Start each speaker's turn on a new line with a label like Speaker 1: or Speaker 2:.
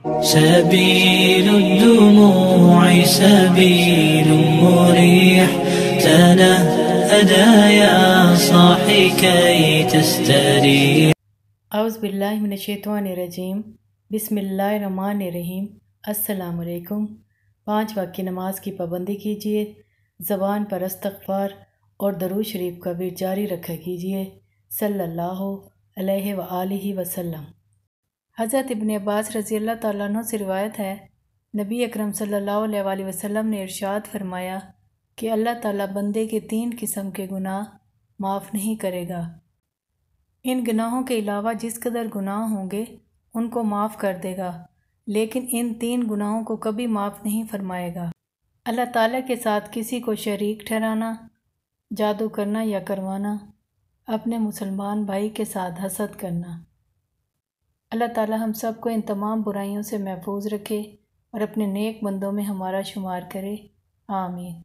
Speaker 1: سبيل الدموع سبيل مريح، تنهدى يا صاحي كي تستريح.
Speaker 2: اعوذ باللہ من الشیطان الرجیم، بسم اللہ الرحمن الرحیم۔ السلام علیکم۔ 5 وقت کی نماز کی پابندی کیجیے، زبان پر استغفار اور درود شریف کا ورد جاری رکھا کیجیے، صلی اللہ علیہ وآلہ وسلم۔ حضرت ابن عباس رضی اللہ تعالیٰ عنہ سے روایت ہے، نبی اکرم صلی اللہ علیہ وآلہ وسلم نے ارشاد فرمایا کہ اللہ تعالیٰ بندے کے 3 قسم کے گناہ معاف نہیں کرے گا۔ ان گناہوں کے علاوہ جس قدر گناہ ہوں گے ان کو معاف کر دے گا، لیکن ان 3 گناہوں کو کبھی معاف نہیں فرمائے گا۔ اللہ تعالیٰ کے ساتھ کسی کو شریک ٹھہرانا، جادو کرنا یا کروانا، اپنے مسلمان بھائی کے ساتھ حسد کرنا۔ اللہ تعالیٰ ہم سب کو ان تمام برائیوں سے محفوظ رکھے اور اپنے نیک بندوں میں ہمارا شمار کرے، آمین۔